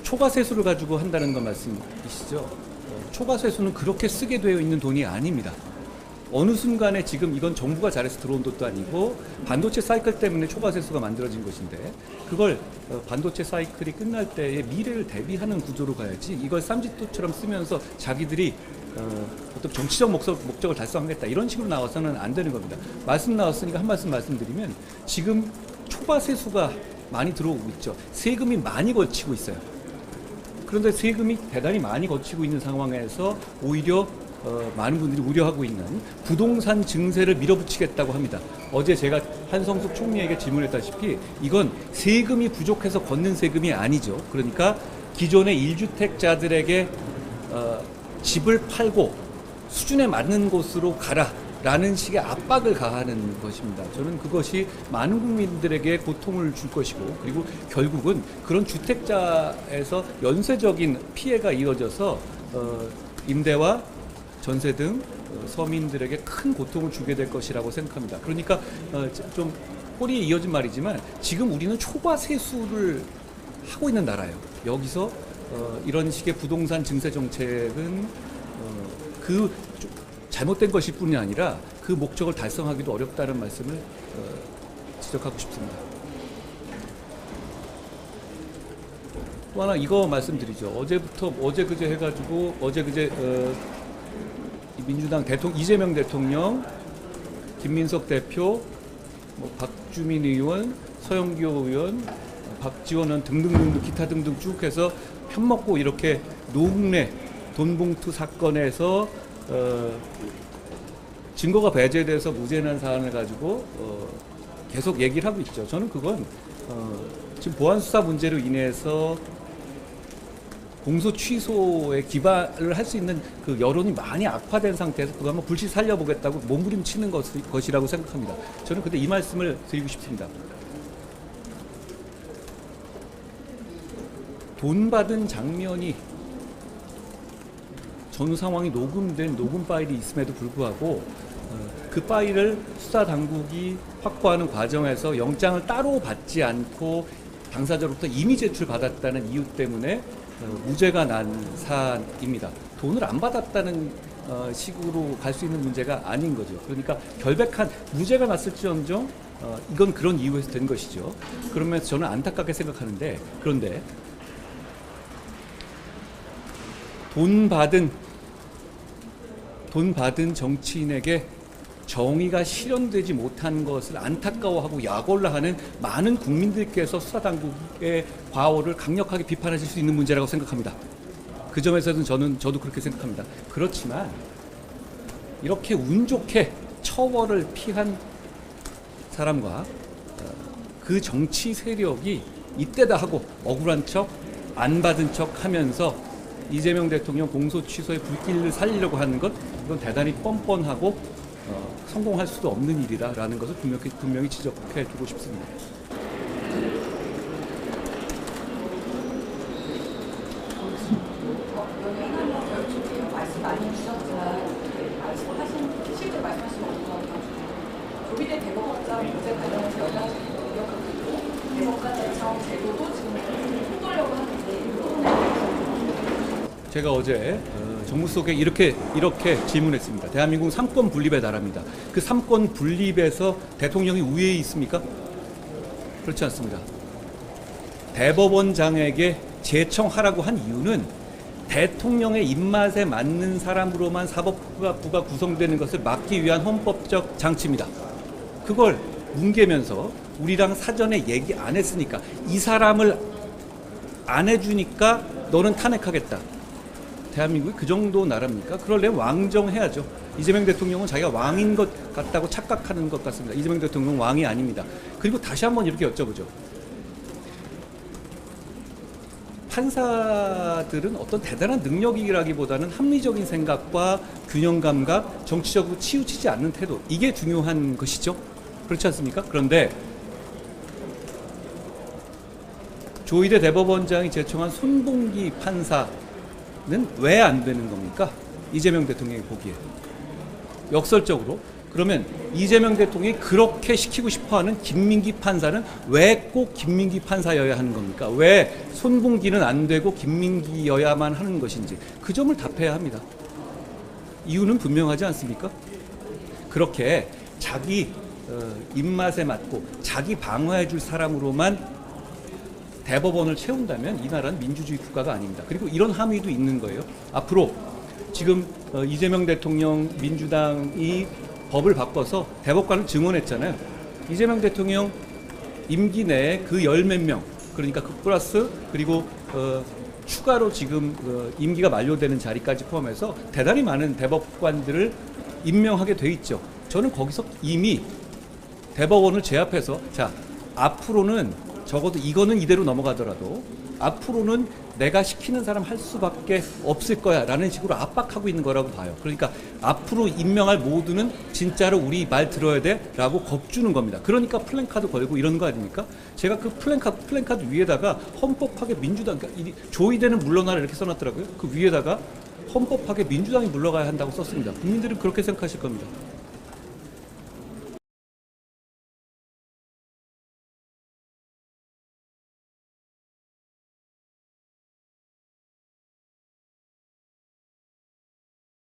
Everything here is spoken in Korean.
초과세수를 가지고 한다는 건 말씀이시죠? 초과세수는 그렇게 쓰게 되어 있는 돈이 아닙니다. 어느 순간에 지금 이건 정부가 잘해서 들어온 돈도 아니고 반도체 사이클 때문에 초과세수가 만들어진 것인데 그걸 반도체 사이클이 끝날 때의 미래를 대비하는 구조로 가야지 이걸 쌈짓돈처럼 쓰면서 자기들이 어떤 정치적 목적을 달성하겠다 이런 식으로 나와서는 안 되는 겁니다. 말씀 나왔으니까 한 말씀 말씀드리면 지금 초과세수가 많이 들어오고 있죠. 세금이 많이 거치고 있어요. 그런데 세금이 대단히 많이 거치고 있는 상황에서 오히려 많은 분들이 우려하고 있는 부동산 증세를 밀어붙이겠다고 합니다. 어제 제가 한성숙 총리에게 질문했다시피 이건 세금이 부족해서 걷는 세금이 아니죠. 그러니까 기존의 1주택자들에게 집을 팔고 수준에 맞는 곳으로 가라라는 식의 압박을 가하는 것입니다. 저는 그것이 많은 국민들에게 고통을 줄 것이고 그리고 결국은 그런 주택자에서 연쇄적인 피해가 이어져서 임대와 전세 등 서민들에게 큰 고통을 주게 될 것이라고 생각합니다. 그러니까 좀 꼬리에 이어진 말이지만 지금 우리는 초과세수를 하고 있는 나라예요. 여기서 이런 식의 부동산 증세 정책은 그 잘못된 것일 뿐이 아니라 그 목적을 달성하기도 어렵다는 말씀을 지적하고 싶습니다. 또 하나 이거 말씀드리죠. 어제 그제 해가지고 민주당 이재명 대통령, 김민석 대표, 박주민 의원, 서영교 의원, 박지원 의원 등등등 기타 등등 쭉 해서 편먹고 이렇게 노웅래 돈봉투 사건에서 증거가 배제돼서 무죄난 사안을 가지고 계속 얘기를 하고 있죠. 저는 그건 지금 보안수사 문제로 인해서 공소 취소에 기반을 할 수 있는 그 여론이 많이 악화된 상태에서 그거 한번 불씨 살려보겠다고 몸부림치는 것이라고 생각합니다. 저는 근데 이 말씀을 드리고 싶습니다. 돈 받은 장면이 전후 상황이 녹음된 녹음 파일이 있음에도 불구하고 그 파일을 수사 당국이 확보하는 과정에서 영장을 따로 받지 않고 당사자로부터 임의 제출받았다는 이유 때문에 무죄가 난 사안입니다. 돈을 안 받았다는 식으로 갈 수 있는 문제가 아닌 거죠. 그러니까 결백한 무죄가 났을지언정 이건 그런 이유에서 된 것이죠. 그러면서 저는 안타깝게 생각하는데 그런데 돈 받은 정치인에게 정의가 실현되지 못한 것을 안타까워하고 약올라하는 많은 국민들께서 수사당국의 과오를 강력하게 비판하실 수 있는 문제라고 생각합니다. 그 점에서는 저도 그렇게 생각합니다. 그렇지만 이렇게 운 좋게 처벌을 피한 사람과 그 정치 세력이 이때다 하고 억울한 척, 안 받은 척 하면서 이재명 대통령 공소 취소의 불길을 살리려고 하는 것 이건 대단히 뻔뻔하고 성공할 수도 없는 일이다라는 것을 분명히 지적해 주고 싶습니다. 말씀 많이 주셨지만 실제 말씀하신 것처럼 조비대 대법원장 문제 관련해서 여러 가지 노력하고 있고 대법관 대청 제도도 지금 손보려고 하는데 이 부분에 대해서 제가 어제 정부 속에 이렇게 질문했습니다. 대한민국 삼권 분립의 나라입니다. 그 삼권 분립에서 대통령이 우위에 있습니까? 그렇지 않습니다. 대법원장에게 제청하라고 한 이유는 대통령의 입맛에 맞는 사람으로만 사법부가 구성되는 것을 막기 위한 헌법적 장치입니다. 그걸 뭉개면서 우리랑 사전에 얘기 안 했으니까 이 사람을 안 해주니까 너는 탄핵하겠다. 대한민국이 그 정도 나라입니까? 그러려면 왕정해야죠. 이재명 대통령은 자기가 왕인 것 같다고 착각하는 것 같습니다. 이재명 대통령은 왕이 아닙니다. 그리고 다시 한번 이렇게 여쭤보죠. 판사들은 어떤 대단한 능력이라기보다는 합리적인 생각과 균형 감각, 정치적으로 치우치지 않는 태도 이게 중요한 것이죠. 그렇지 않습니까? 그런데 조희대 대법원장이 제청한 손봉기 판사는 왜 안 되는 겁니까? 이재명 대통령이 보기에 역설적으로 그러면 이재명 대통령이 그렇게 시키고 싶어하는 김민기 판사는 왜 꼭 김민기 판사여야 하는 겁니까? 왜 손봉기는 안 되고 김민기여야만 하는 것인지 그 점을 답해야 합니다. 이유는 분명하지 않습니까? 그렇게 자기 입맛에 맞고 자기 방어해 줄 사람으로만 대법원을 채운다면 이 나라는 민주주의 국가가 아닙니다. 그리고 이런 함의도 있는 거예요. 앞으로 지금 이재명 대통령 민주당이 법을 바꿔서 대법관을 증원했잖아요. 이재명 대통령 임기 내에 그 열 몇 명, 그러니까 그 플러스 그리고 추가로 지금 임기가 만료되는 자리까지 포함해서 대단히 많은 대법관들을 임명하게 돼 있죠. 저는 거기서 이미 대법원을 제압해서 자, 앞으로는 적어도 이거는 이대로 넘어가더라도 앞으로는 내가 시키는 사람 할 수밖에 없을 거야 라는 식으로 압박하고 있는 거라고 봐요. 그러니까 앞으로 임명할 모두는 진짜로 우리 말 들어야 돼 라고 겁주는 겁니다. 그러니까 플랜카드 걸고 이러는 거 아닙니까? 제가 그 플랜카드 위에다가 헌법하게 민주당, 그러니까 조의대는 물러나라 이렇게 써놨더라고요. 그 위에다가 헌법하게 민주당이 물러가야 한다고 썼습니다. 국민들은 그렇게 생각하실 겁니다.